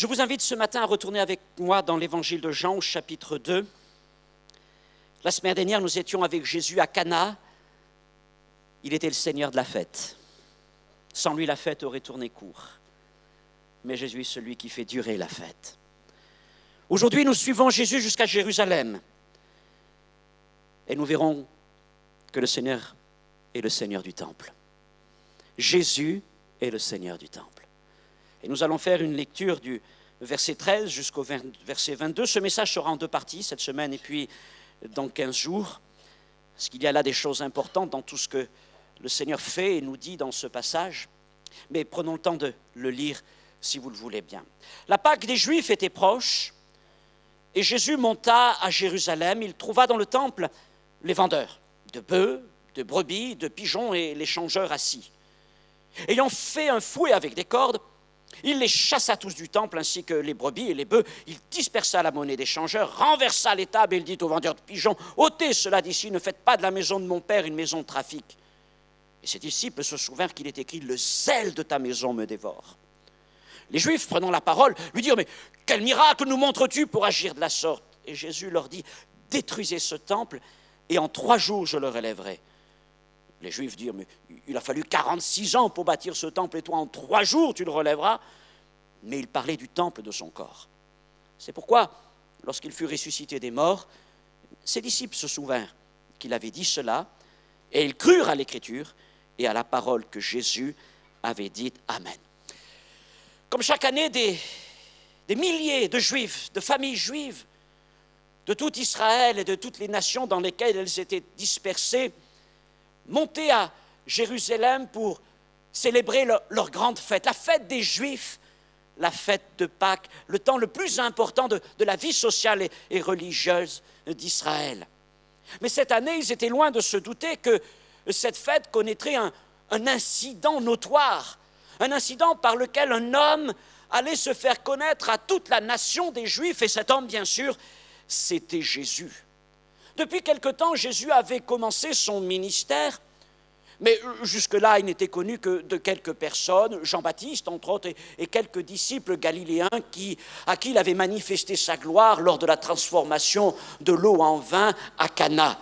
Je vous invite ce matin à retourner avec moi dans l'évangile de Jean au chapitre 2. La semaine dernière, nous étions avec Jésus à Cana. Il était le Seigneur de la fête. Sans lui, la fête aurait tourné court. Mais Jésus est celui qui fait durer la fête. Aujourd'hui, nous suivons Jésus jusqu'à Jérusalem. Et nous verrons que le Seigneur est le Seigneur du temple. Jésus est le Seigneur du temple. Et nous allons faire une lecture du verset 13 jusqu'au verset 22. Ce message sera en deux parties, cette semaine et puis dans 15 jours. Parce qu'il y a là des choses importantes dans tout ce que le Seigneur fait et nous dit dans ce passage. Mais prenons le temps de le lire si vous le voulez bien. La Pâque des Juifs était proche et Jésus monta à Jérusalem. Il trouva dans le temple les vendeurs de bœufs, de brebis, de pigeons et les changeurs assis. Ayant fait un fouet avec des cordes, il les chassa tous du temple, ainsi que les brebis et les bœufs. Il dispersa la monnaie des changeurs, renversa les tables et il dit aux vendeurs de pigeons, « ôtez cela d'ici, ne faites pas de la maison de mon père une maison de trafic. » Et ses disciples se souvinrent qu'il est écrit, « Le zèle de ta maison me dévore. » Les Juifs, prenant la parole, lui dirent, « Mais quel miracle nous montres-tu pour agir de la sorte ?» Et Jésus leur dit, « Détruisez ce temple et en 3 jours je le relèverai. » Les Juifs dirent, mais il a fallu 46 ans pour bâtir ce temple et toi en 3 jours tu le relèveras. Mais il parlait du temple de son corps. C'est pourquoi, lorsqu'il fut ressuscité des morts, ses disciples se souvinrent qu'il avait dit cela et ils crurent à l'Écriture et à la parole que Jésus avait dite. Amen. Comme chaque année, des milliers de Juifs, de familles juives, de tout Israël et de toutes les nations dans lesquelles elles étaient dispersées, monter à Jérusalem pour célébrer leur grande fête, la fête des Juifs, la fête de Pâques, le temps le plus important de la vie sociale et religieuse d'Israël. Mais cette année, ils étaient loin de se douter que cette fête connaîtrait un incident notoire, un incident par lequel un homme allait se faire connaître à toute la nation des Juifs, et cet homme, bien sûr, c'était Jésus. Depuis quelque temps, Jésus avait commencé son ministère, mais jusque-là, il n'était connu que de quelques personnes, Jean-Baptiste, entre autres, et quelques disciples galiléens à qui il avait manifesté sa gloire lors de la transformation de l'eau en vin à Cana.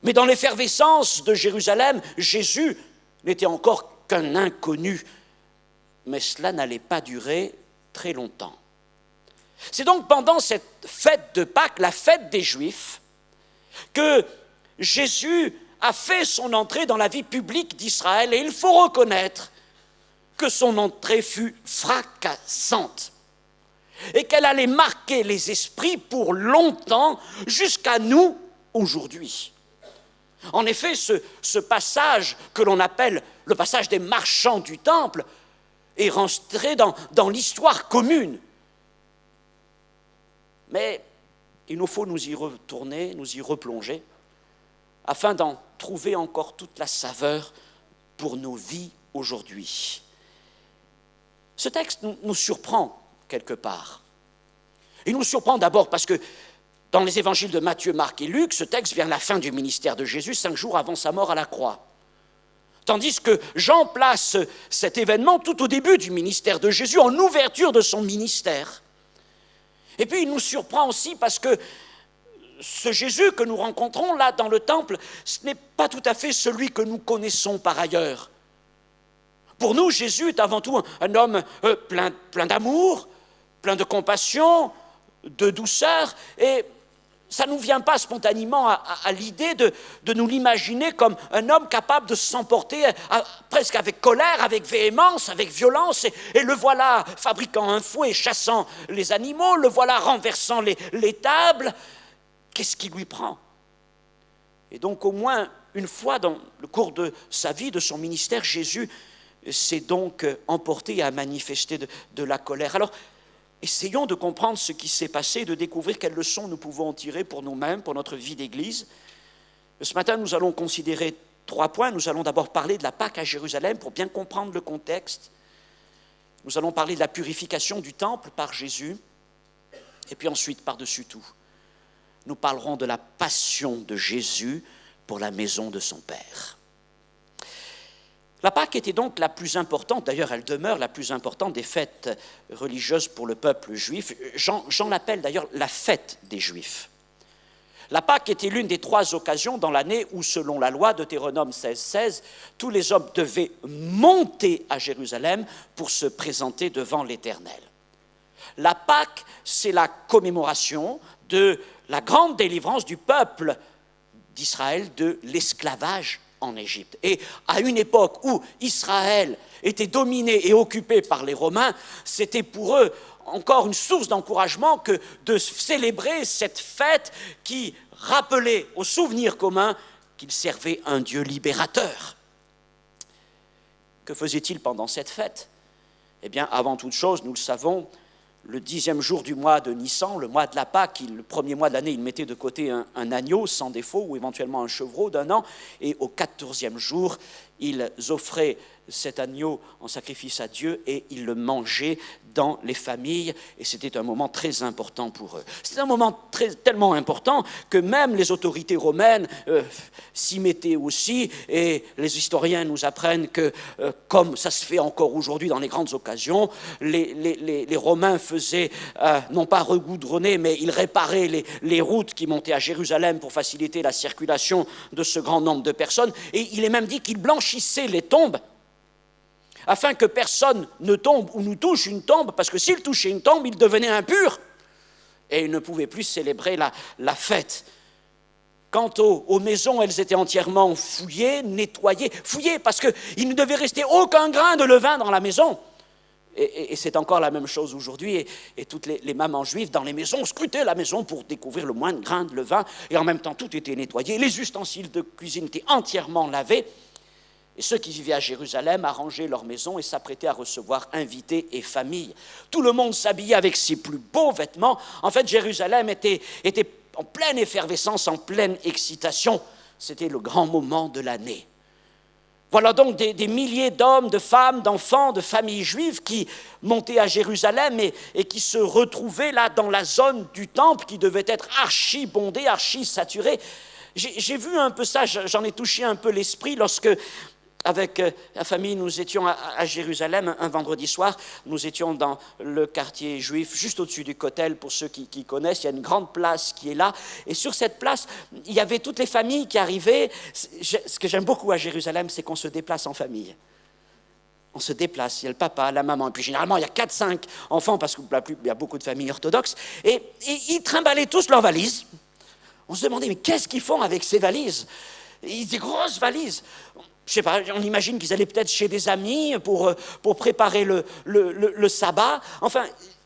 Mais dans l'effervescence de Jérusalem, Jésus n'était encore qu'un inconnu. Mais cela n'allait pas durer très longtemps. C'est donc pendant cette fête de Pâques, la fête des Juifs, que Jésus a fait son entrée dans la vie publique d'Israël et il faut reconnaître que son entrée fut fracassante et qu'elle allait marquer les esprits pour longtemps jusqu'à nous aujourd'hui. En effet, ce passage que l'on appelle le passage des marchands du temple est rentré dans l'histoire commune. Mais il nous faut nous y retourner, nous y replonger, afin d'en trouver encore toute la saveur pour nos vies aujourd'hui. Ce texte nous surprend quelque part. Il nous surprend d'abord parce que dans les évangiles de Matthieu, Marc et Luc, ce texte vient à la fin du ministère de Jésus, 5 jours avant sa mort à la croix. Tandis que Jean place cet événement tout au début du ministère de Jésus, en ouverture de son ministère. Et puis il nous surprend aussi parce que ce Jésus que nous rencontrons là dans le temple, ce n'est pas tout à fait celui que nous connaissons par ailleurs. Pour nous, Jésus est avant tout un homme plein d'amour, plein de compassion, de douceur, et ça ne nous vient pas spontanément à l'idée de nous l'imaginer comme un homme capable de s'emporter presque avec colère, avec véhémence, avec violence, et le voilà fabriquant un fouet, chassant les animaux, le voilà renversant les tables. Qu'est-ce qui lui prend? Et donc au moins une fois dans le cours de sa vie, de son ministère, Jésus s'est donc emporté et a manifesté de la colère. Alors, essayons de comprendre ce qui s'est passé, de découvrir quelles leçons nous pouvons en tirer pour nous-mêmes, pour notre vie d'Église. Ce matin, nous allons considérer 3 points. Nous allons d'abord parler de la Pâque à Jérusalem pour bien comprendre le contexte. Nous allons parler de la purification du temple par Jésus. Et puis ensuite, par-dessus tout, nous parlerons de la passion de Jésus pour la maison de son Père. La Pâque était donc la plus importante, d'ailleurs elle demeure la plus importante des fêtes religieuses pour le peuple juif. Jean l'appelle d'ailleurs la fête des Juifs. La Pâque était l'une des 3 occasions dans l'année où, selon la loi Deutéronome 16:16, tous les hommes devaient monter à Jérusalem pour se présenter devant l'Éternel. La Pâque, c'est la commémoration de la grande délivrance du peuple d'Israël de l'esclavage en Égypte. Et à une époque où Israël était dominé et occupé par les Romains, c'était pour eux encore une source d'encouragement que de célébrer cette fête qui rappelait au souvenir commun qu'ils servaient un Dieu libérateur. Que faisait-il pendant cette fête? Eh bien, avant toute chose, nous le savons, le 10e jour du mois de Nissan, le mois de la Pâque, le premier mois de l'année, ils mettaient de côté un agneau sans défaut ou éventuellement un chevreau d'1 an, et au 14e jour, ils offraient cet agneau en sacrifice à Dieu et ils le mangeaient dans les familles, et c'était un moment très important pour eux. C'était un moment tellement important que même les autorités romaines s'y mettaient aussi, et les historiens nous apprennent que, comme ça se fait encore aujourd'hui dans les grandes occasions, les Romains faisaient, non pas regoudronner, mais ils réparaient les routes qui montaient à Jérusalem pour faciliter la circulation de ce grand nombre de personnes, et il est même dit qu'ils blanchissaient les tombes afin que personne ne tombe ou nous touche une tombe, parce que s'il touchait une tombe, il devenait impur et il ne pouvait plus célébrer la fête. Quant aux maisons, elles étaient entièrement fouillées, nettoyées, parce qu'il ne devait rester aucun grain de levain dans la maison. Et c'est encore la même chose aujourd'hui, et toutes les mamans juives dans les maisons scrutaient la maison pour découvrir le moindre grain de levain, et en même temps tout était nettoyé, les ustensiles de cuisine étaient entièrement lavés. Et ceux qui vivaient à Jérusalem arrangeaient leur maison et s'apprêtaient à recevoir invités et familles. Tout le monde s'habillait avec ses plus beaux vêtements. En fait, Jérusalem était en pleine effervescence, en pleine excitation. C'était le grand moment de l'année. Voilà donc des milliers d'hommes, de femmes, d'enfants, de familles juives qui montaient à Jérusalem et qui se retrouvaient là dans la zone du temple qui devait être archi bondée, archi saturée. J'ai vu un peu ça, j'en ai touché un peu l'esprit lorsque, avec la famille, nous étions à Jérusalem un vendredi soir. Nous étions dans le quartier juif, juste au-dessus du Kotel, pour ceux qui connaissent. Il y a une grande place qui est là. Et sur cette place, il y avait toutes les familles qui arrivaient. Ce que j'aime beaucoup à Jérusalem, c'est qu'on se déplace en famille. On se déplace, il y a le papa, la maman, et puis généralement il y a 4-5 enfants, parce qu'il y a beaucoup de familles orthodoxes. Et ils trimballaient tous leurs valises. On se demandait, mais qu'est-ce qu'ils font avec ces valises? Des grosses valises. Je ne sais pas, on imagine qu'ils allaient peut-être chez des amis pour préparer le sabbat. Enfin,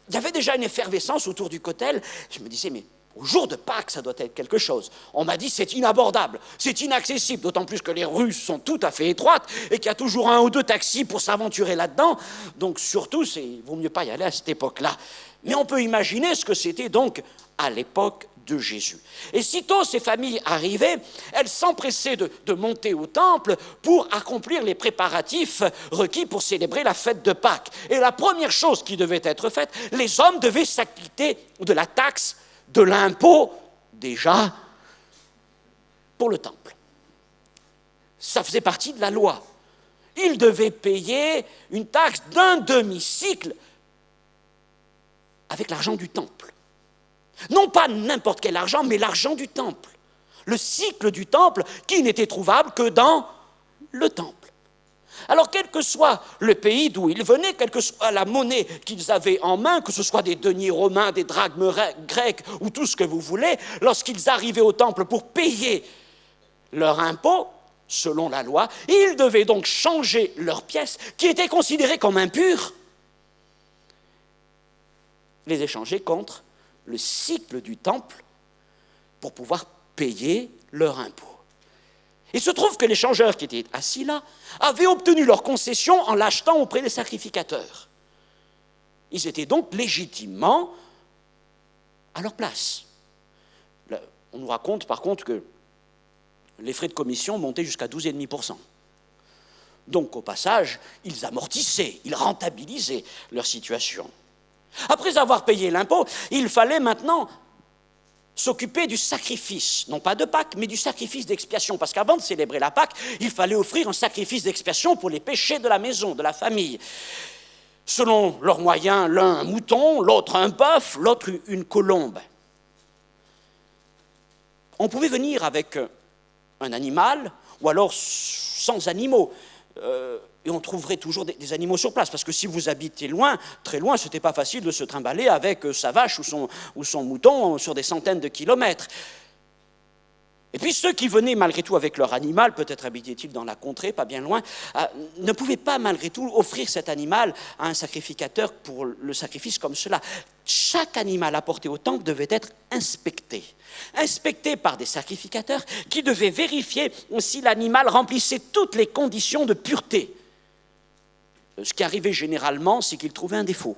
il y avait déjà une effervescence autour du Kotel. Je me disais, mais au jour de Pâques, ça doit être quelque chose. On m'a dit, c'est inabordable, c'est inaccessible, d'autant plus que les rues sont tout à fait étroites et qu'il y a toujours 1 ou 2 taxis pour s'aventurer là-dedans. Donc surtout, il vaut mieux pas y aller à cette époque-là. Mais on peut imaginer ce que c'était donc à l'époque de Jésus. Et sitôt ces familles arrivaient, elles s'empressaient de monter au temple pour accomplir les préparatifs requis pour célébrer la fête de Pâques. Et la première chose qui devait être faite, les hommes devaient s'acquitter de la taxe, de l'impôt, déjà, pour le temple. Ça faisait partie de la loi. Ils devaient payer une taxe d'un demi-cycle avec l'argent du temple. Non pas n'importe quel argent, mais l'argent du temple. Le cycle du temple qui n'était trouvable que dans le temple. Alors, quel que soit le pays d'où ils venaient, quelle que soit la monnaie qu'ils avaient en main, que ce soit des deniers romains, des drachmes grecs ou tout ce que vous voulez, lorsqu'ils arrivaient au temple pour payer leur impôt, selon la loi, ils devaient donc changer leurs pièces qui étaient considérées comme impures, les échanger contre le cycle du temple pour pouvoir payer leur impôt. Il se trouve que les changeurs qui étaient assis là avaient obtenu leur concession en l'achetant auprès des sacrificateurs. Ils étaient donc légitimement à leur place. Là, on nous raconte par contre que les frais de commission montaient jusqu'à 12,5%. Donc au passage, ils amortissaient, ils rentabilisaient leur situation. Après avoir payé l'impôt, il fallait maintenant s'occuper du sacrifice, non pas de Pâques, mais du sacrifice d'expiation, parce qu'avant de célébrer la Pâques, il fallait offrir un sacrifice d'expiation pour les péchés de la maison, de la famille. Selon leurs moyens, l'un un mouton, l'autre un bœuf, l'autre une colombe. On pouvait venir avec un animal, ou alors sans animaux, et on trouverait toujours des animaux sur place, parce que si vous habitez loin, très loin, ce n'était pas facile de se trimballer avec sa vache ou son mouton sur des centaines de kilomètres. Et puis ceux qui venaient malgré tout avec leur animal, peut-être habitaient-ils dans la contrée, pas bien loin, ne pouvaient pas malgré tout offrir cet animal à un sacrificateur pour le sacrifice comme cela. Chaque animal apporté au temple devait être inspecté par des sacrificateurs qui devaient vérifier si l'animal remplissait toutes les conditions de pureté. Ce qui arrivait généralement, c'est qu'ils trouvaient un défaut.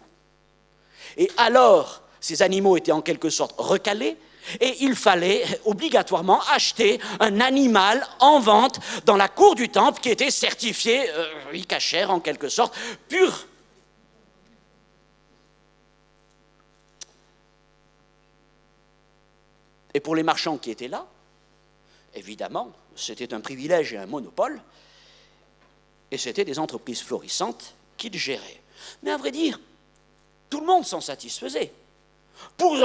Et alors, ces animaux étaient en quelque sorte recalés, et il fallait obligatoirement acheter un animal en vente dans la cour du temple qui était certifié, cachère en quelque sorte, pur. Et pour les marchands qui étaient là, évidemment, c'était un privilège et un monopole, et c'était des entreprises florissantes qui le géraient. Mais à vrai dire, tout le monde s'en satisfaisait. Pour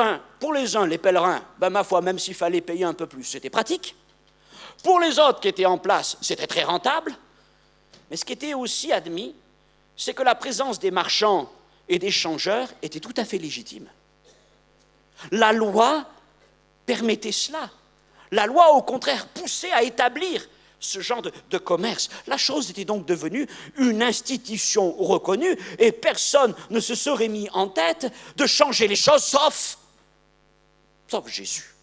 les uns, les pèlerins, ma foi, même s'il fallait payer un peu plus, c'était pratique. Pour les autres qui étaient en place, c'était très rentable. Mais ce qui était aussi admis, c'est que la présence des marchands et des changeurs était tout à fait légitime. La loi permettait cela. La loi, au contraire, poussait à établir ce genre de commerce. La chose était donc devenue une institution reconnue et personne ne se serait mis en tête de changer les choses, sauf Jésus.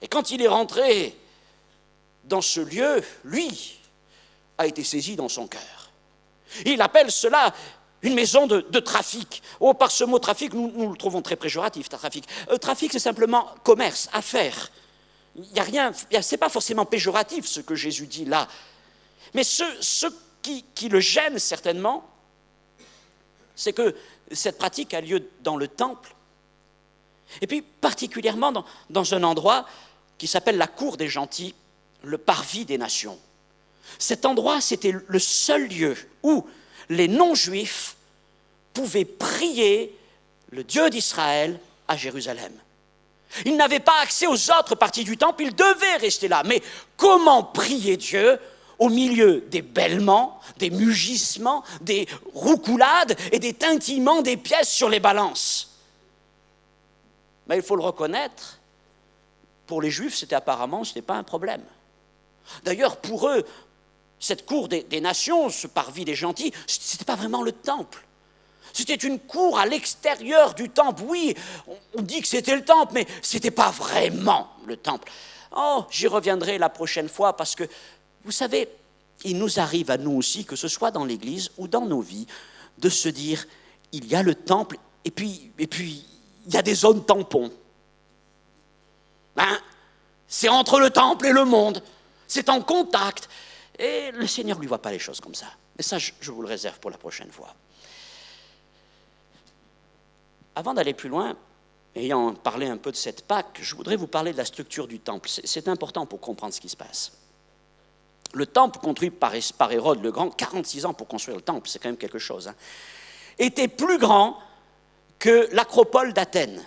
Et quand il est rentré dans ce lieu, lui a été saisi dans son cœur. Il appelle cela une maison de trafic. Oh, par ce mot trafic, nous le trouvons très péjoratif, trafic. Trafic, c'est simplement commerce, affaires. Il n'y a rien, ce n'est pas forcément péjoratif ce que Jésus dit là. Mais ce qui le gêne certainement, c'est que cette pratique a lieu dans le temple, et puis particulièrement dans un endroit qui s'appelle la cour des gentils, le parvis des nations. Cet endroit, c'était le seul lieu où les non-juifs pouvaient prier le Dieu d'Israël à Jérusalem. Ils n'avaient pas accès aux autres parties du temple, ils devaient rester là. Mais comment prier Dieu au milieu des bêlements, des mugissements, des roucoulades et des tintillements des pièces sur les balances? Mais il faut le reconnaître, pour les Juifs, ce n'était pas un problème. D'ailleurs, pour eux, cette cour des nations, ce parvis des gentils, ce n'était pas vraiment le temple. C'était une cour à l'extérieur du temple. Oui, on dit que c'était le temple, mais ce n'était pas vraiment le temple. Oh, j'y reviendrai la prochaine fois parce que, vous savez, il nous arrive à nous aussi, que ce soit dans l'Église ou dans nos vies, de se dire, il y a le temple et puis il y a des zones tampons. C'est entre le temple et le monde. C'est en contact. Et le Seigneur ne lui voit pas les choses comme ça. Mais ça, je vous le réserve pour la prochaine fois. Avant d'aller plus loin, ayant parlé un peu de cette Pâque, je voudrais vous parler de la structure du temple. C'est important pour comprendre ce qui se passe. Le temple construit par Hérode le Grand, 46 ans pour construire le temple, c'est quand même quelque chose, était plus grand que l'acropole d'Athènes.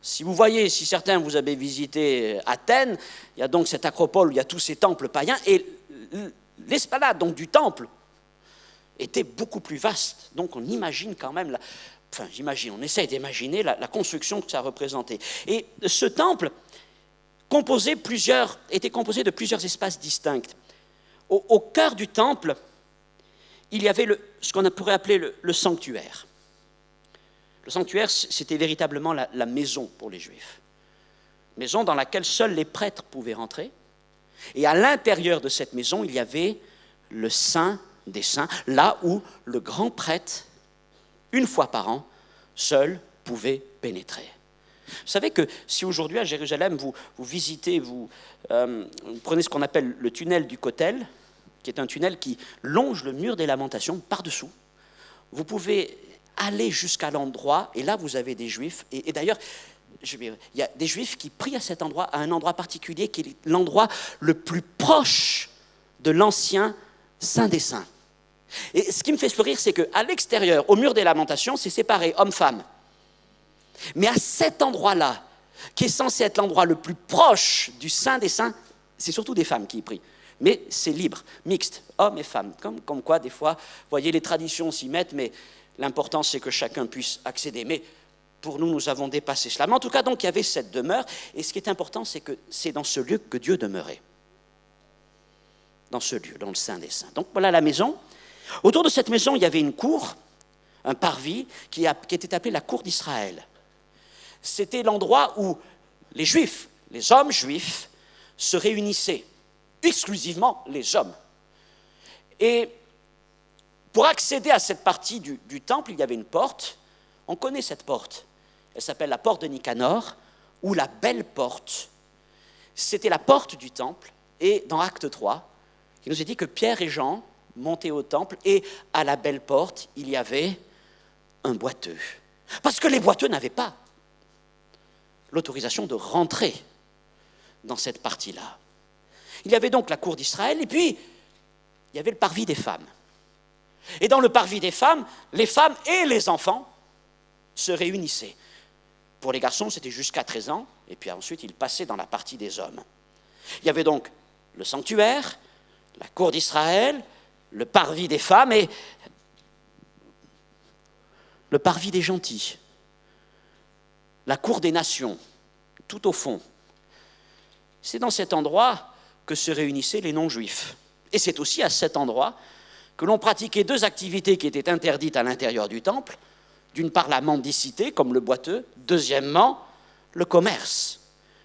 Si vous voyez, si certains vous avez visité Athènes, il y a donc cette acropole où il y a tous ces temples païens, et l'esplanade donc du temple était beaucoup plus vaste. Donc on imagine quand même, on essaye d'imaginer la construction que ça représentait. Et ce temple était composé de plusieurs espaces distincts. Au cœur du temple, il y avait ce qu'on pourrait appeler le sanctuaire. Le sanctuaire, c'était véritablement la maison pour les Juifs. Maison dans laquelle seuls les prêtres pouvaient rentrer. Et à l'intérieur de cette maison, il y avait le Saint des Saints, là où le grand prêtre, une fois par an, seul pouvait pénétrer. Vous savez que si aujourd'hui à Jérusalem, vous visitez, vous prenez ce qu'on appelle le tunnel du Kotel, qui est un tunnel qui longe le mur des Lamentations par-dessous, vous pouvez aller jusqu'à l'endroit, et là vous avez des Juifs, et d'ailleurs, il y a des Juifs qui prient à cet endroit, à un endroit particulier, qui est l'endroit le plus proche de l'ancien Saint des Saints. Et ce qui me fait sourire, c'est qu'à l'extérieur, au mur des Lamentations, c'est séparé homme-femme. Mais à cet endroit-là, qui est censé être l'endroit le plus proche du Saint des Saints, c'est surtout des femmes qui y prient. Mais c'est libre, mixte, hommes et femmes. Comme quoi, des fois, vous voyez, les traditions s'y mettent, mais l'important, c'est que chacun puisse accéder. Mais pour nous, nous avons dépassé cela. Mais en tout cas, donc, il y avait cette demeure. Et ce qui est important, c'est que c'est dans ce lieu que Dieu demeurait. Dans ce lieu, dans le Saint des Saints. Donc, voilà la maison. Autour de cette maison, il y avait une cour, un parvis, qui était appelé la cour d'Israël. C'était l'endroit où les Juifs, les hommes juifs, se réunissaient. Exclusivement les hommes. Et pour accéder à cette partie du temple, il y avait une porte. On connaît cette porte. Elle s'appelle la porte de Nicanor, ou la belle porte. C'était la porte du temple. Et dans Acte 3, il nous est dit que Pierre et Jean montaient au temple, et à la belle porte, il y avait un boiteux. Parce que les boiteux n'avaient pas l'autorisation de rentrer dans cette partie-là. Il y avait donc la cour d'Israël, et puis il y avait le parvis des femmes. Et dans le parvis des femmes, les femmes et les enfants se réunissaient. Pour les garçons, c'était jusqu'à 13 ans, et puis ensuite, ils passaient dans la partie des hommes. Il y avait donc le sanctuaire, la cour d'Israël, le parvis des femmes et le parvis des gentils, la cour des nations, tout au fond. C'est dans cet endroit que se réunissaient les non-juifs. Et c'est aussi à cet endroit que l'on pratiquait deux activités qui étaient interdites à l'intérieur du temple. D'une part, la mendicité, comme le boiteux. Deuxièmement, le commerce.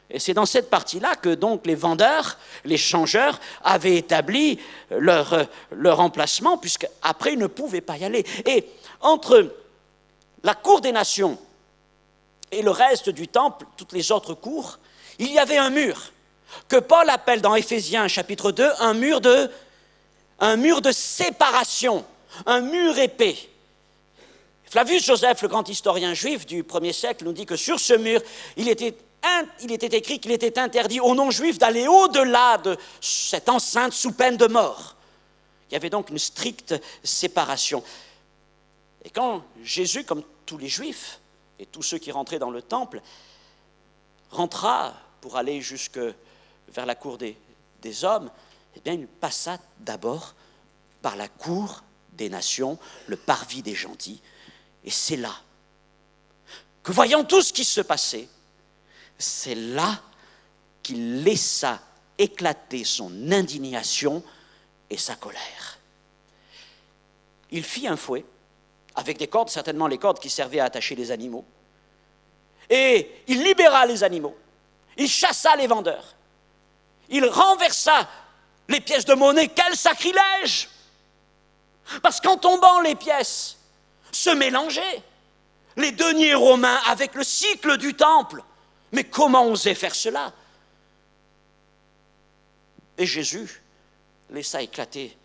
Et c'est dans cette partie-là que donc les vendeurs, les changeurs, avaient établi leur emplacement, puisqu'après, ils ne pouvaient pas y aller. Et entre la cour des nations et le reste du temple, toutes les autres cours, il y avait un mur, que Paul appelle dans Éphésiens chapitre 2, un mur de séparation, un mur épais. Flavius Joseph, le grand historien juif du 1er siècle, nous dit que sur ce mur, il était écrit qu'il était interdit aux non-juifs d'aller au-delà de cette enceinte sous peine de mort. Il y avait donc une stricte séparation. Et quand Jésus, comme tous les juifs et tous ceux qui rentraient dans le temple, rentra pour aller jusque vers la cour des hommes, eh bien, il passa d'abord par la cour des nations, le parvis des gentils. Et c'est là que, voyant tout ce qui se passait, c'est là qu'il laissa éclater son indignation et sa colère. Il fit un fouet, avec des cordes, certainement les cordes qui servaient à attacher les animaux, et il libéra les animaux, il chassa les vendeurs, il renversa les pièces de monnaie. Quel sacrilège! Parce qu'en tombant les pièces, se mélangeaient les deniers romains avec le cycle du temple. Mais comment oser faire cela? Et Jésus laissa éclater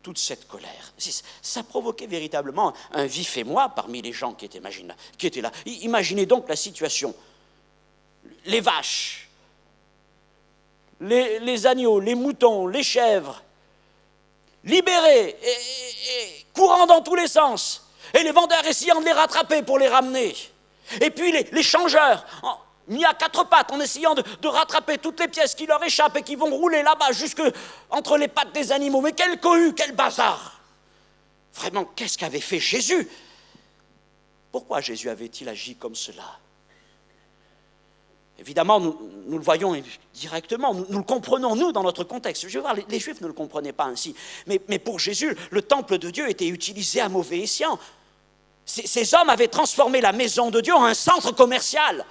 toute cette colère. Ça provoquait véritablement un vif émoi parmi les gens qui étaient là. Imaginez donc la situation. Les vaches, les agneaux, les moutons, les chèvres, libérés et courant dans tous les sens, et les vendeurs essayant de les rattraper pour les ramener. Et puis les changeurs, mis à quatre pattes, en essayant de rattraper toutes les pièces qui leur échappent et qui vont rouler là-bas, jusque entre les pattes des animaux. Mais quel cohue, quel bazar! Vraiment, qu'est-ce qu'avait fait Jésus? Pourquoi Jésus avait-il agi comme cela? Évidemment, nous le voyons directement, nous le comprenons, nous, dans notre contexte. Je veux voir, les Juifs ne le comprenaient pas ainsi. Mais pour Jésus, le temple de Dieu était utilisé à mauvais escient. Ces hommes avaient transformé la maison de Dieu en un centre commercial.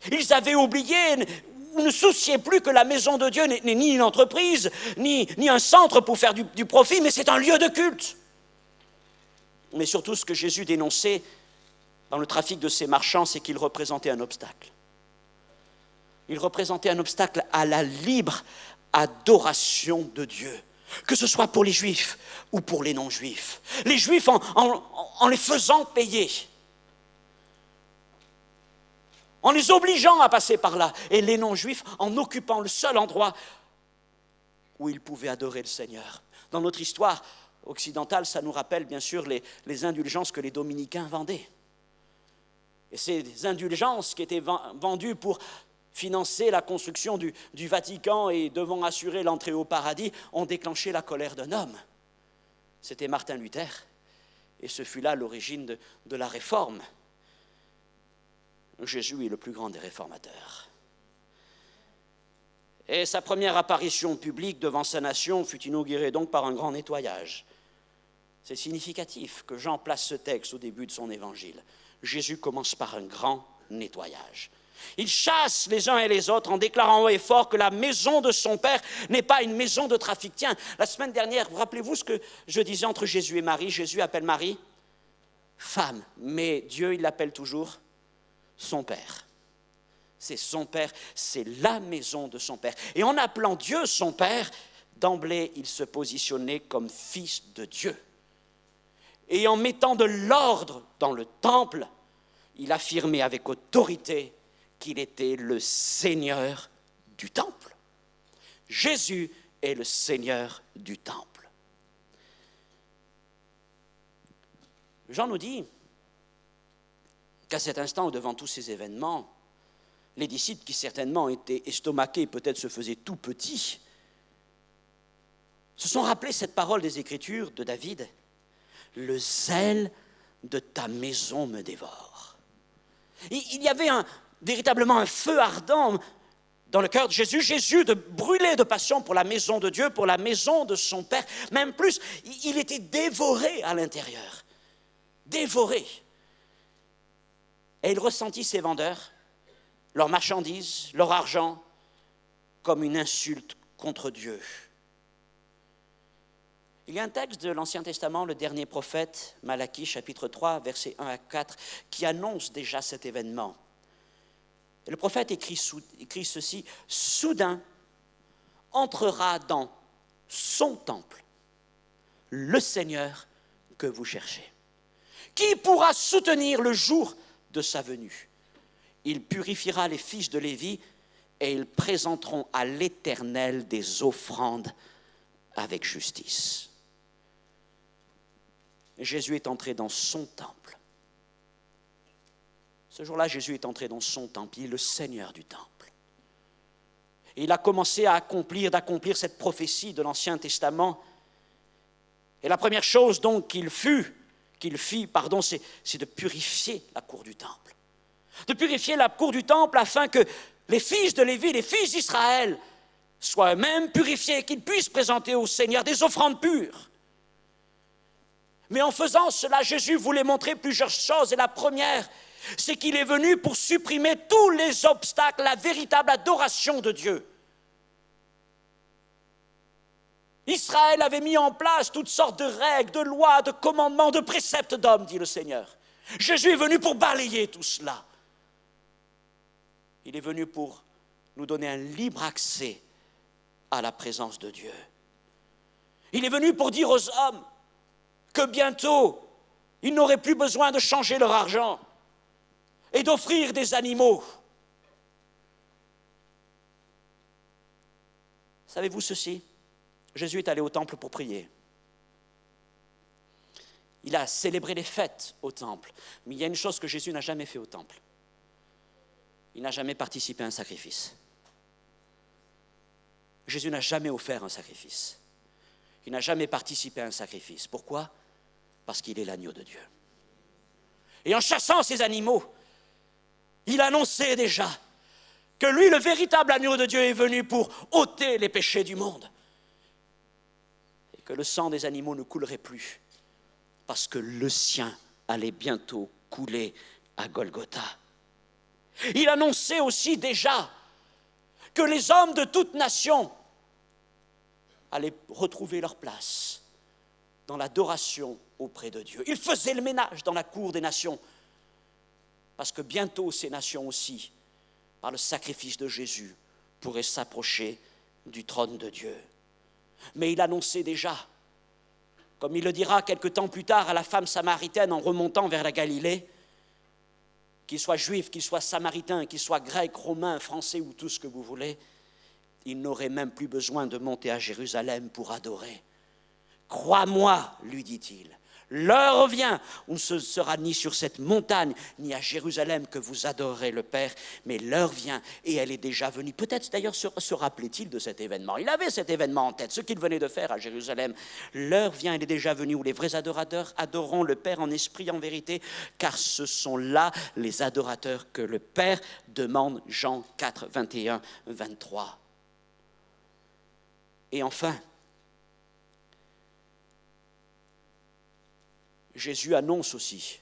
Ils avaient oublié, ou ne souciaient plus que la maison de Dieu n'est ni une entreprise, ni un centre pour faire du profit, mais c'est un lieu de culte. Mais surtout, ce que Jésus dénonçait dans le trafic de ces marchands, c'est qu'il représentait un obstacle. Il représentait un obstacle à la libre adoration de Dieu, que ce soit pour les Juifs ou pour les non-Juifs. Les Juifs, en les faisant payer, en les obligeant à passer par là, et les non-juifs en occupant le seul endroit où ils pouvaient adorer le Seigneur. Dans notre histoire occidentale, ça nous rappelle bien sûr les indulgences que les dominicains vendaient. Et ces indulgences qui étaient vendues pour financer la construction du Vatican et devant assurer l'entrée au paradis, ont déclenché la colère d'un homme. C'était Martin Luther. Et ce fut là l'origine de la réforme. Jésus est le plus grand des réformateurs. Et sa première apparition publique devant sa nation fut inaugurée donc par un grand nettoyage. C'est significatif que Jean place ce texte au début de son évangile. Jésus commence par un grand nettoyage. Il chasse les uns et les autres en déclarant haut et fort que la maison de son Père n'est pas une maison de trafic. Tiens, la semaine dernière, vous rappelez-vous ce que je disais entre Jésus et Marie? Jésus appelle Marie femme, mais Dieu, il l'appelle toujours son Père. C'est son Père, c'est la maison de son Père. Et en appelant Dieu son Père, d'emblée, il se positionnait comme fils de Dieu. Et en mettant de l'ordre dans le temple, il affirmait avec autorité qu'il était le Seigneur du temple. Jésus est le Seigneur du temple. Jean nous dit qu'à cet instant, devant tous ces événements, les disciples qui certainement étaient estomaqués, peut-être se faisaient tout petits, se sont rappelés cette parole des Écritures de David. Le zèle de ta maison me dévore. Il y avait véritablement un feu ardent dans le cœur de Jésus. Jésus de brûler de passion pour la maison de Dieu, pour la maison de son Père. Même plus, il était dévoré à l'intérieur. Dévoré. Et il ressentit ses vendeurs, leurs marchandises, leur argent, comme une insulte contre Dieu. Il y a un texte de l'Ancien Testament, le dernier prophète, Malachie, chapitre 3, versets 1 à 4, qui annonce déjà cet événement. Et le prophète écrit ceci, « Soudain entrera dans son temple le Seigneur que vous cherchez. Qui pourra soutenir le jour de sa venue? Il purifiera les fils de Lévi et ils présenteront à l'Éternel des offrandes avec justice. » Jésus est entré dans son temple. Ce jour-là, Jésus est entré dans son temple. Il est le Seigneur du temple. Et il a commencé d'accomplir cette prophétie de l'Ancien Testament. Et la première chose donc qu'il fit, c'est de purifier la cour du temple. De purifier la cour du temple afin que les fils de Lévi, les fils d'Israël, soient eux-mêmes purifiés, qu'ils puissent présenter au Seigneur des offrandes pures. Mais en faisant cela, Jésus voulait montrer plusieurs choses. Et la première, c'est qu'il est venu pour supprimer tous les obstacles à la véritable adoration de Dieu. Israël avait mis en place toutes sortes de règles, de lois, de commandements, de préceptes d'hommes, dit le Seigneur. Jésus est venu pour balayer tout cela. Il est venu pour nous donner un libre accès à la présence de Dieu. Il est venu pour dire aux hommes que bientôt, ils n'auraient plus besoin de changer leur argent et d'offrir des animaux. Savez-vous ceci? Jésus est allé au temple pour prier. Il a célébré les fêtes au temple. Mais il y a une chose que Jésus n'a jamais fait au temple. Il n'a jamais participé à un sacrifice. Jésus n'a jamais offert un sacrifice. Il n'a jamais participé à un sacrifice. Pourquoi? Parce qu'il est l'agneau de Dieu. Et en chassant ces animaux, il annonçait déjà que lui, le véritable agneau de Dieu, est venu pour ôter les péchés du monde. Et que le sang des animaux ne coulerait plus, parce que le sien allait bientôt couler à Golgotha. Il annonçait aussi déjà que les hommes de toute nation allaient retrouver leur place dans l'adoration auprès de Dieu. Il faisait le ménage dans la cour des nations, parce que bientôt ces nations aussi, par le sacrifice de Jésus, pourraient s'approcher du trône de Dieu. Mais il annonçait déjà, comme il le dira quelque temps plus tard à la femme samaritaine en remontant vers la Galilée, qu'il soit juif, qu'il soit samaritain, qu'il soit grec, romain, français ou tout ce que vous voulez, il n'aurait même plus besoin de monter à Jérusalem pour adorer. Crois-moi, lui dit-il, l'heure vient où ce ne sera ni sur cette montagne, ni à Jérusalem que vous adorerez le Père, mais l'heure vient et elle est déjà venue. Peut-être d'ailleurs se rappelait-il de cet événement. Il avait cet événement en tête, ce qu'il venait de faire à Jérusalem. L'heure vient, elle est déjà venue où les vrais adorateurs adoreront le Père en esprit et en vérité, car ce sont là les adorateurs que le Père demande. Jean 4, 21, 23. Et enfin, Jésus annonce aussi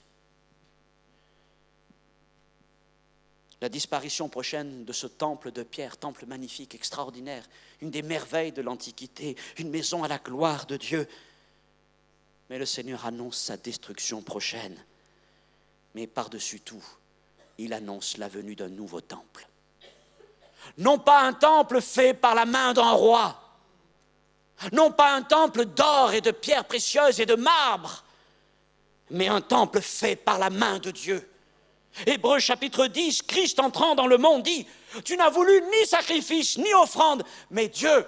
la disparition prochaine de ce temple de pierre, temple magnifique, extraordinaire, une des merveilles de l'Antiquité, une maison à la gloire de Dieu. Mais le Seigneur annonce sa destruction prochaine. Mais par-dessus tout, il annonce la venue d'un nouveau temple. Non pas un temple fait par la main d'un roi, non pas un temple d'or et de pierres précieuses et de marbre, mais un temple fait par la main de Dieu. Hébreux chapitre 10, Christ entrant dans le monde dit, tu n'as voulu ni sacrifice, ni offrande, mais Dieu,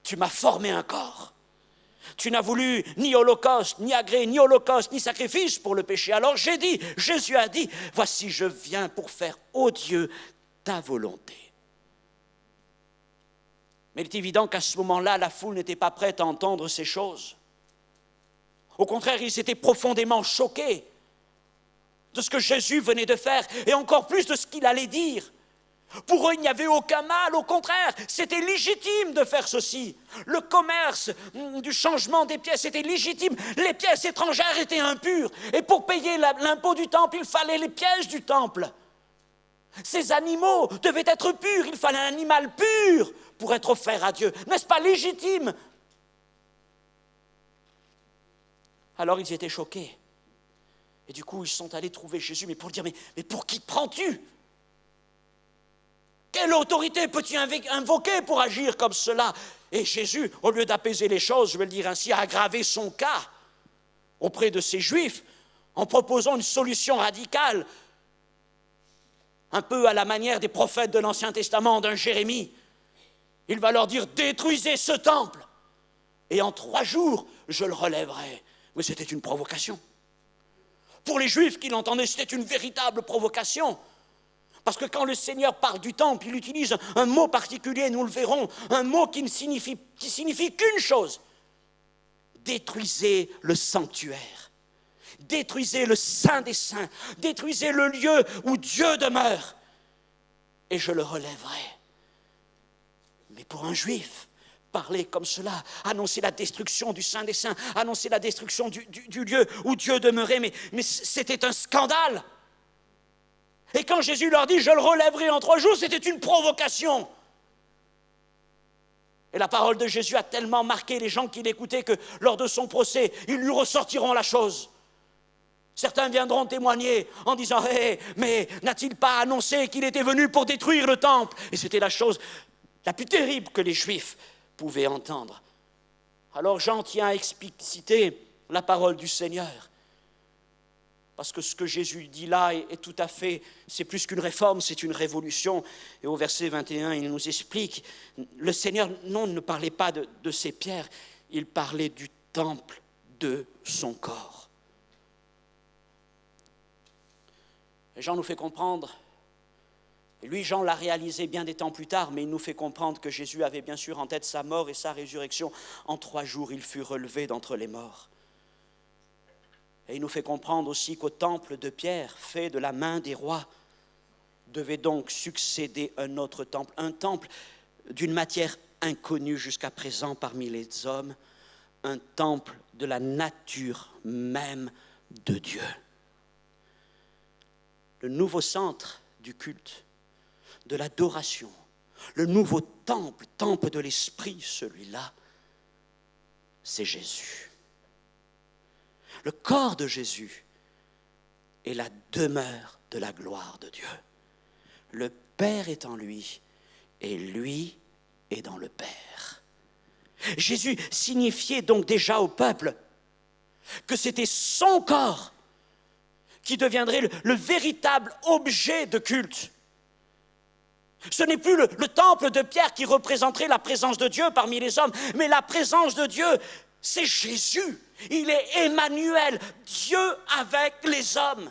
tu m'as formé un corps. Tu n'as voulu ni holocauste, ni agrès, ni holocauste, ni sacrifice pour le péché. Alors j'ai dit, Jésus a dit, voici je viens pour faire, ô Dieu, ta volonté. Mais il est évident qu'à ce moment-là, la foule n'était pas prête à entendre ces choses. Au contraire, ils étaient profondément choqués de ce que Jésus venait de faire et encore plus de ce qu'il allait dire. Pour eux, il n'y avait aucun mal, au contraire, c'était légitime de faire ceci. Le commerce du changement des pièces était légitime. Les pièces étrangères étaient impures et pour payer l'impôt du temple, il fallait les pièces du temple. Ces animaux devaient être purs, il fallait un animal pur pour être offert à Dieu. N'est-ce pas légitime ? Alors ils étaient choqués. Et du coup, ils sont allés trouver Jésus, mais pour lui dire, mais pour qui te prends-tu ? Quelle autorité peux-tu invoquer pour agir comme cela ? Et Jésus, au lieu d'apaiser les choses, je vais le dire ainsi, a aggravé son cas auprès de ces Juifs en proposant une solution radicale, un peu à la manière des prophètes de l'Ancien Testament, d'un Jérémie. Il va leur dire, détruisez ce temple, et en 3 jours, je le relèverai. Mais c'était une provocation. Pour les Juifs qui l'entendaient, c'était une véritable provocation. Parce que quand le Seigneur parle du temple, il utilise un mot particulier, nous le verrons, un mot qui signifie qu'une chose. Détruisez le sanctuaire. Détruisez le Saint des Saints. Détruisez le lieu où Dieu demeure. Et je le relèverai. Mais pour un Juif, parler comme cela, annoncer la destruction du Saint des Saints, annoncer la destruction du lieu où Dieu demeurait, mais c'était un scandale. Et quand Jésus leur dit « je le relèverai en 3 jours », c'était une provocation. Et la parole de Jésus a tellement marqué les gens qui l'écoutaient que lors de son procès, ils lui ressortiront la chose. Certains viendront témoigner en disant hey, « mais n'a-t-il pas annoncé qu'il était venu pour détruire le temple ?» Et c'était la chose la plus terrible que les Juifs pouvaient entendre. Alors Jean tient à expliciter la parole du Seigneur. Parce que ce que Jésus dit là est tout à fait, c'est plus qu'une réforme, c'est une révolution. Et au verset 21, il nous explique, le Seigneur, non, ne parlait pas de ces pierres, il parlait du temple de son corps. Et Jean nous fait comprendre, et lui, Jean l'a réalisé bien des temps plus tard, mais il nous fait comprendre que Jésus avait bien sûr en tête sa mort et sa résurrection. En 3 jours, il fut relevé d'entre les morts. Et il nous fait comprendre aussi qu'au temple de pierre, fait de la main des rois, devait donc succéder un autre temple, un temple d'une matière inconnue jusqu'à présent parmi les hommes, un temple de la nature même de Dieu. Le nouveau centre du culte, de l'adoration, le nouveau temple, temple de l'esprit, celui-là, c'est Jésus. Le corps de Jésus est la demeure de la gloire de Dieu. Le Père est en lui et lui est dans le Père. Jésus signifiait donc déjà au peuple que c'était son corps qui deviendrait le véritable objet de culte. Ce n'est plus le temple de pierre qui représenterait la présence de Dieu parmi les hommes, mais la présence de Dieu, c'est Jésus. Il est Emmanuel, Dieu avec les hommes.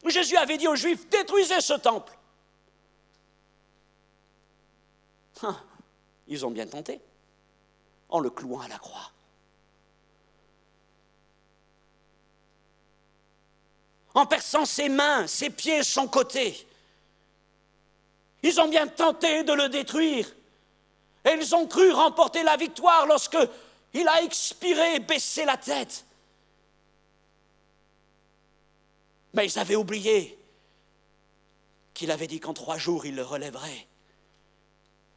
Jésus avait dit aux Juifs, détruisez ce temple. Ils ont bien tenté, en le clouant à la croix. En perçant ses mains, ses pieds, son côté. Ils ont bien tenté de le détruire. Et ils ont cru remporter la victoire lorsque il a expiré et baissé la tête. Mais ils avaient oublié qu'il avait dit qu'en 3 jours, il le relèverait.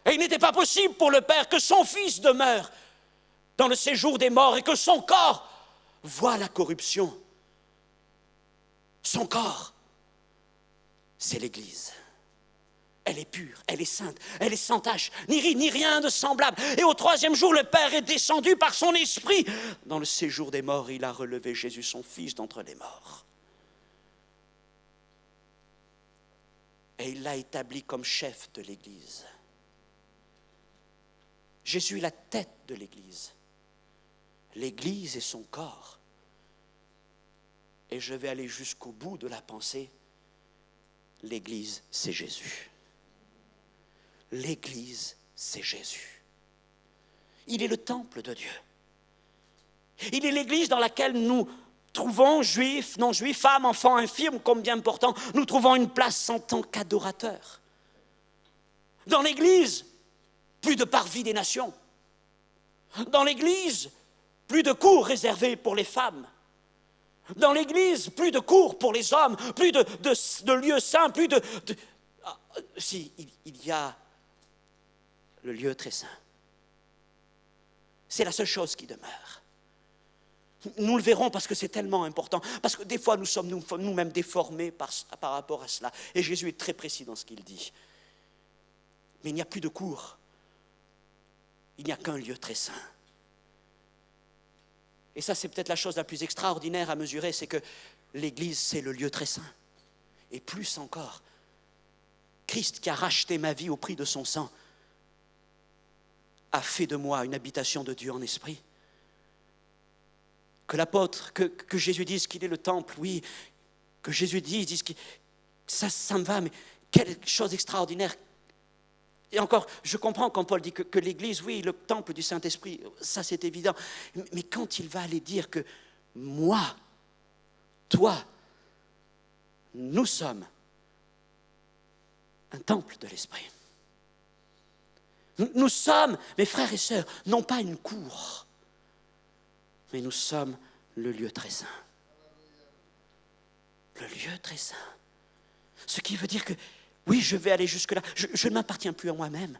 Et il n'était pas possible pour le Père que son Fils demeure dans le séjour des morts et que son corps voie la corruption. Son corps, c'est l'Église. Elle est pure, elle est sainte, elle est sans tache, ni rien de semblable. Et au 3e jour, le Père est descendu par son Esprit. Dans le séjour des morts, il a relevé Jésus, son Fils, d'entre les morts. Et il l'a établi comme chef de l'Église. Jésus est la tête de l'Église. L'Église est son corps. Et je vais aller jusqu'au bout de la pensée. L'Église, c'est Jésus. L'Église, c'est Jésus. Il est le temple de Dieu. Il est l'Église dans laquelle nous trouvons, juifs, non-juifs, femmes, enfants, infirmes, combien important, nous trouvons une place en tant qu'adorateurs. Dans l'Église, plus de parvis des nations. Dans l'Église, plus de cours réservés pour les femmes. Dans l'Église, plus de cours pour les hommes, plus de lieux saints, plus de... Si, il y a le lieu très saint. C'est la seule chose qui demeure. Nous le verrons parce que c'est tellement important. Parce que des fois, nous sommes nous-mêmes déformés par rapport à cela. Et Jésus est très précis dans ce qu'il dit. Mais il n'y a plus de cours. Il n'y a qu'un lieu très saint. Et ça, c'est peut-être la chose la plus extraordinaire à mesurer, c'est que l'Église, c'est le lieu très saint. Et plus encore, Christ qui a racheté ma vie au prix de son sang, a fait de moi une habitation de Dieu en esprit. Que l'apôtre, que Jésus dise qu'il est le temple, oui, que Jésus dise que ça me va, mais quelle chose extraordinaire. Et encore, je comprends quand Paul dit que l'Église, oui, le temple du Saint-Esprit, ça c'est évident. Mais quand il va aller dire que moi, toi, nous sommes un temple de l'Esprit. Nous sommes, mes frères et sœurs, non pas une cour, mais nous sommes le lieu très saint. Le lieu très saint. Ce qui veut dire que, oui, je vais aller jusque-là. Je ne m'appartiens plus à moi-même.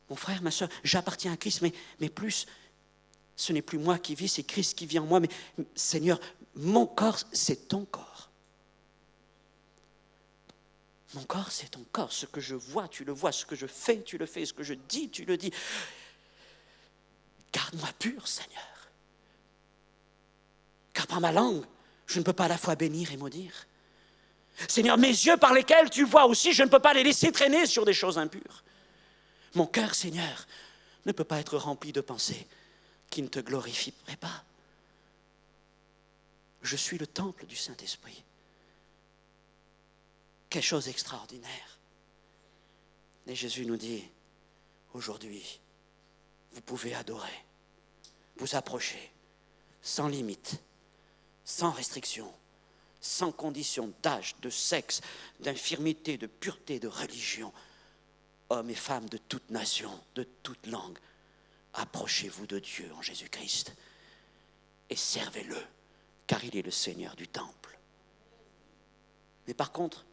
Mon frère, ma sœur, j'appartiens à Christ, mais plus, ce n'est plus moi qui vis, c'est Christ qui vit en moi. Mais Seigneur, mon corps, c'est ton corps. Mon corps, c'est ton corps. Ce que je vois, tu le vois. Ce que je fais, tu le fais. Ce que je dis, tu le dis. Garde-moi pur, Seigneur. Car par ma langue, je ne peux pas à la fois bénir et maudire. Seigneur, mes yeux par lesquels tu vois aussi, je ne peux pas les laisser traîner sur des choses impures. Mon cœur, Seigneur, ne peut pas être rempli de pensées qui ne te glorifieraient pas. Je suis le temple du Saint-Esprit. Quelque chose d'extraordinaire. Et Jésus nous dit, aujourd'hui, vous pouvez adorer, vous approcher, sans limite, sans restriction, sans condition d'âge, de sexe, d'infirmité, de pureté, de religion. Hommes et femmes de toute nation, de toute langue, approchez-vous de Dieu en Jésus-Christ et servez-le, car il est le Seigneur du temple. Mais par contre,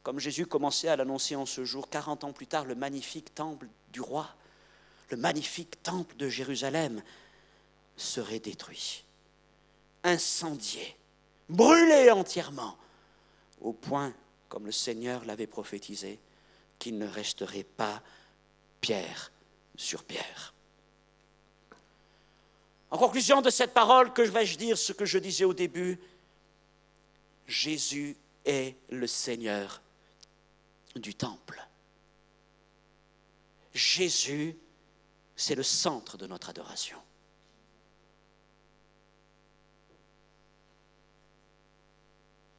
comme Jésus commençait à l'annoncer en ce jour, 40 ans plus tard, le magnifique temple du roi, le magnifique temple de Jérusalem serait détruit, incendié, brûlé entièrement, au point, comme le Seigneur l'avait prophétisé, qu'il ne resterait pas pierre sur pierre. En conclusion de cette parole, que vais-je dire ce que je disais au début? Jésus est le Seigneur du temple. Jésus, c'est le centre de notre adoration.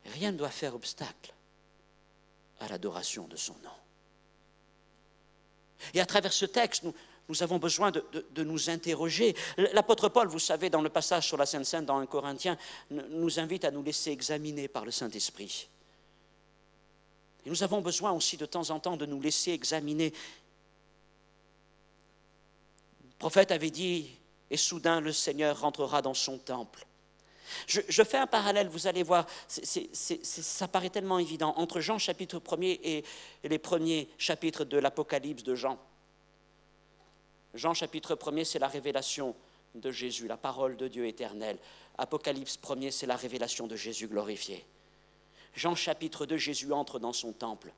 Rien ne doit faire obstacle à l'adoration de son nom. Et à travers ce texte, nous avons besoin de nous interroger. L'apôtre Paul, vous savez, dans le passage sur la Sainte Seine dans 1 Corinthiens, nous invite à nous laisser examiner par le Saint-Esprit. Et nous avons besoin aussi de temps en temps de nous laisser examiner. Le prophète avait dit, et soudain le Seigneur rentrera dans son temple. Je fais un parallèle, vous allez voir, ça paraît tellement évident, entre Jean chapitre 1er et les premiers chapitres de l'Apocalypse de Jean. Jean chapitre 1er, c'est la révélation de Jésus, la parole de Dieu éternel. Apocalypse 1er, c'est la révélation de Jésus glorifié. Jean chapitre 2, Jésus entre dans son temple.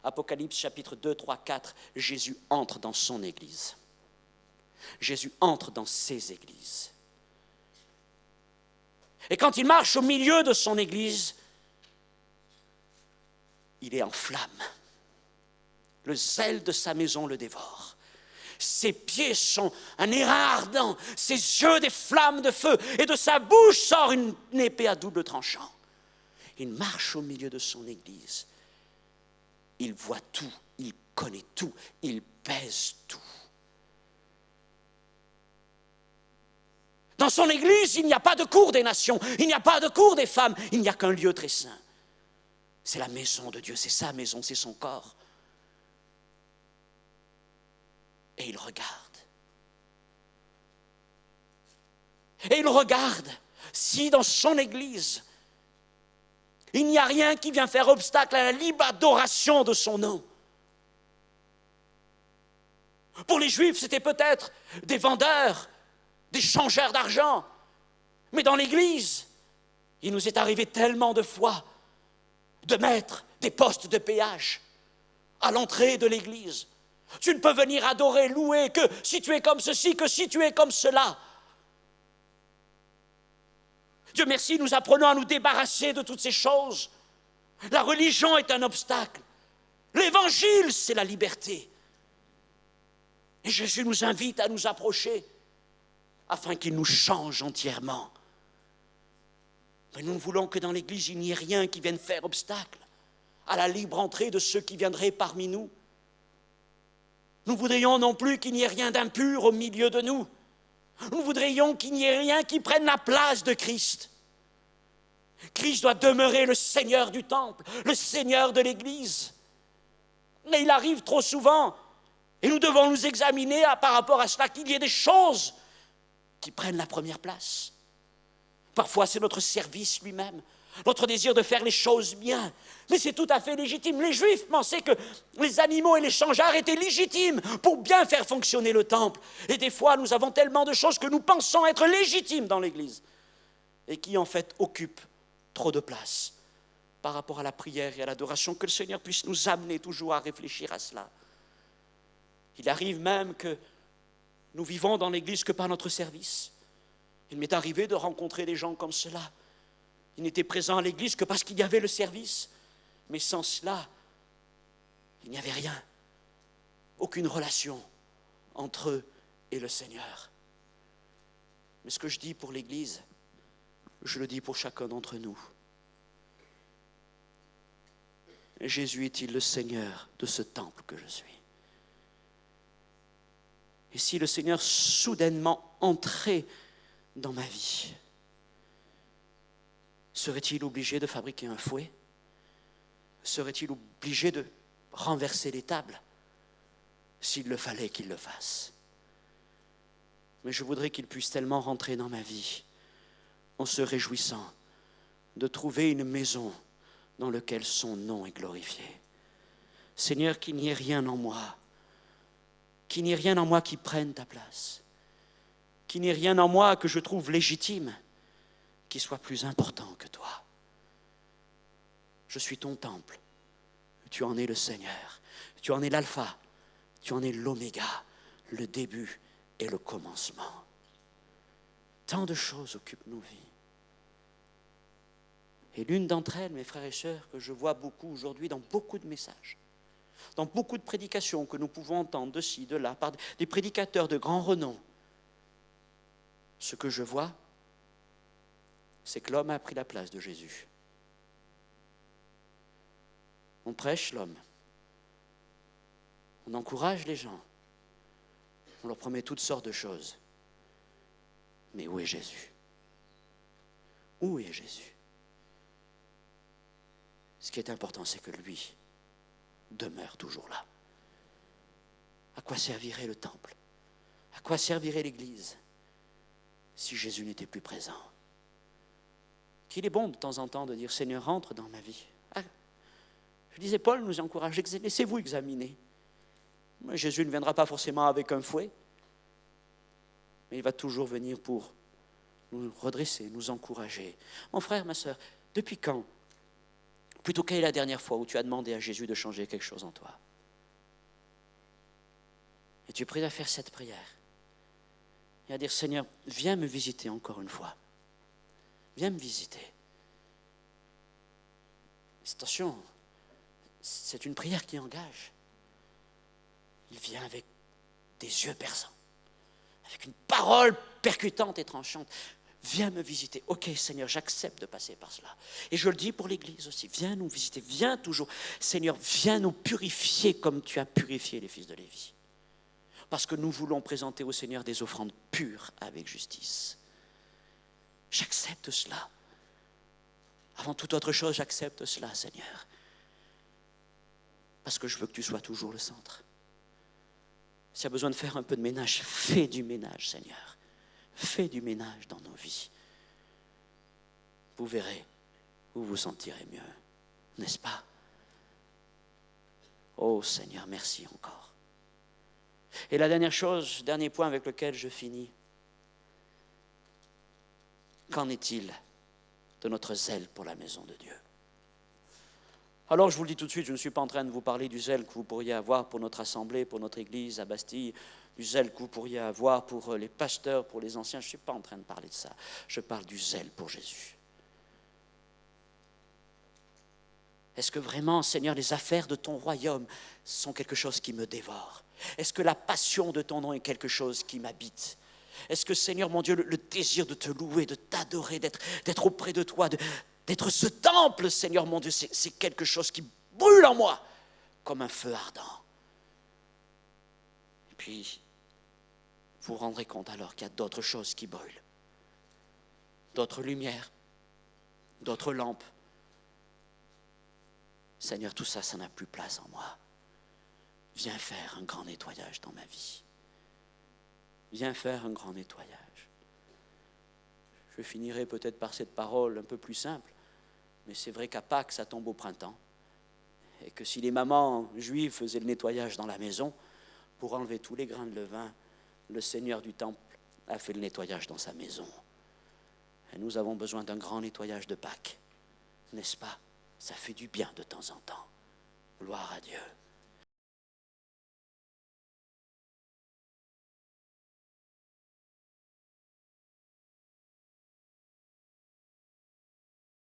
Apocalypse chapitre 2, 3, 4, Jésus entre dans son église. Jésus entre dans ses églises. Et quand il marche au milieu de son église, il est en flamme. Le zèle de sa maison le dévore. Ses pieds sont un airain ardent, ses yeux des flammes de feu, et de sa bouche sort une épée à double tranchant. Il marche au milieu de son église. Il voit tout, il connaît tout, il pèse tout. Dans son église, il n'y a pas de cour des nations, il n'y a pas de cour des femmes, il n'y a qu'un lieu très saint. C'est la maison de Dieu, c'est sa maison, c'est son corps. Et il regarde. Et il regarde si dans son église, il n'y a rien qui vient faire obstacle à la libre adoration de son nom. Pour les Juifs, c'était peut-être des vendeurs, des changeurs d'argent. Mais dans l'Église, il nous est arrivé tellement de fois de mettre des postes de péage à l'entrée de l'Église. Tu ne peux venir adorer, louer que si tu es comme ceci, que si tu es comme cela. Dieu merci, nous apprenons à nous débarrasser de toutes ces choses. La religion est un obstacle. L'Évangile, c'est la liberté. Et Jésus nous invite à nous approcher afin qu'il nous change entièrement. Mais nous ne voulons que dans l'Église, il n'y ait rien qui vienne faire obstacle à la libre entrée de ceux qui viendraient parmi nous. Nous voudrions non plus qu'il n'y ait rien d'impur au milieu de nous. Nous voudrions qu'il n'y ait rien qui prenne la place de Christ. Christ doit demeurer le Seigneur du temple, le Seigneur de l'Église. Mais il arrive trop souvent, et nous devons nous examiner par rapport à cela, qu'il y ait des choses qui prennent la première place. Parfois, c'est notre service lui-même, notre désir de faire les choses bien. Mais c'est tout à fait légitime. Les Juifs pensaient que les animaux et les changeards étaient légitimes pour bien faire fonctionner le temple. Et des fois, nous avons tellement de choses que nous pensons être légitimes dans l'Église et qui, en fait, occupent trop de place par rapport à la prière et à l'adoration. Que le Seigneur puisse nous amener toujours à réfléchir à cela. Il arrive même que nous vivons dans l'Église que par notre service. Il m'est arrivé de rencontrer des gens comme cela. Ils n'étaient présents à l'Église que parce qu'il y avait le service. Mais sans cela, il n'y avait rien. Aucune relation entre eux et le Seigneur. Mais ce que je dis pour l'Église, je le dis pour chacun d'entre nous. Jésus est-il le Seigneur de ce temple que je suis? Et si le Seigneur soudainement entrait dans ma vie, serait-il obligé de fabriquer un fouet? Serait-il obligé de renverser les tables? S'il le fallait qu'il le fasse. Mais je voudrais qu'il puisse tellement rentrer dans ma vie en se réjouissant de trouver une maison dans laquelle son nom est glorifié. Seigneur, qu'il n'y ait rien en moi, qu'il n'y ait rien en moi qui prenne ta place, qu'il n'y ait rien en moi que je trouve légitime, qui soit plus important que toi. Je suis ton temple, tu en es le Seigneur, tu en es l'alpha, tu en es l'oméga, le début et le commencement. Tant de choses occupent nos vies. Et l'une d'entre elles, mes frères et sœurs, que je vois beaucoup aujourd'hui dans beaucoup de messages, dans beaucoup de prédications que nous pouvons entendre de ci, de là, par des prédicateurs de grand renom, ce que je vois, c'est que l'homme a pris la place de Jésus. On prêche l'homme, on encourage les gens, on leur promet toutes sortes de choses. Mais où est Jésus? Où est Jésus? Ce qui est important, c'est que lui demeure toujours là. À quoi servirait le temple? À quoi servirait l'Église si Jésus n'était plus présent? Qu'il est bon de temps en temps de dire « Seigneur, entre dans ma vie ». Ah, je disais, Paul nous encourage, laissez-vous examiner. Jésus ne viendra pas forcément avec un fouet, mais il va toujours venir pour nous redresser, nous encourager. Mon frère, ma sœur, depuis quand? Plutôt, quelle est la dernière fois où tu as demandé à Jésus de changer quelque chose en toi? Et tu es prêt à faire cette prière et à dire, Seigneur, viens me visiter encore une fois. Viens me visiter. Attention, c'est une prière qui engage. Il vient avec des yeux perçants, avec une parole percutante et tranchante. Viens me visiter. Ok, Seigneur, j'accepte de passer par cela. Et je le dis pour l'Église aussi. Viens nous visiter. Viens toujours. Seigneur, viens nous purifier comme tu as purifié les fils de Lévi. Parce que nous voulons présenter au Seigneur des offrandes pures avec justice. J'accepte cela. Avant toute autre chose, j'accepte cela, Seigneur. Parce que je veux que tu sois toujours le centre. S'il y a besoin de faire un peu de ménage, fais du ménage, Seigneur. Fais du ménage dans nos vies. Vous verrez, vous vous sentirez mieux, n'est-ce pas? Oh Seigneur, merci encore. Et la dernière chose, dernier point avec lequel je finis. Qu'en est-il de notre zèle pour la maison de Dieu? Alors, je vous le dis tout de suite, je ne suis pas en train de vous parler du zèle que vous pourriez avoir pour notre assemblée, pour notre église à Bastille, du zèle que vous pourriez avoir pour les pasteurs, pour les anciens. Je ne suis pas en train de parler de ça. Je parle du zèle pour Jésus. Est-ce que vraiment, Seigneur, les affaires de ton royaume sont quelque chose qui me dévore? Est-ce que la passion de ton nom est quelque chose qui m'habite? Est-ce que, Seigneur, mon Dieu, le désir de te louer, de t'adorer, d'être auprès de toi, d'être ce temple, Seigneur, mon Dieu, c'est quelque chose qui brûle en moi comme un feu ardent. Et puis, vous vous rendrez compte alors qu'il y a d'autres choses qui brûlent, d'autres lumières, d'autres lampes. Seigneur, tout ça, ça n'a plus place en moi. Viens faire un grand nettoyage dans ma vie. Viens faire un grand nettoyage. Je finirai peut-être par cette parole un peu plus simple, mais c'est vrai qu'à Pâques, ça tombe au printemps. Et que si les mamans juives faisaient le nettoyage dans la maison, pour enlever tous les grains de levain, le Seigneur du temple a fait le nettoyage dans sa maison. Et nous avons besoin d'un grand nettoyage de Pâques, n'est-ce pas? Ça fait du bien de temps en temps. Gloire à Dieu.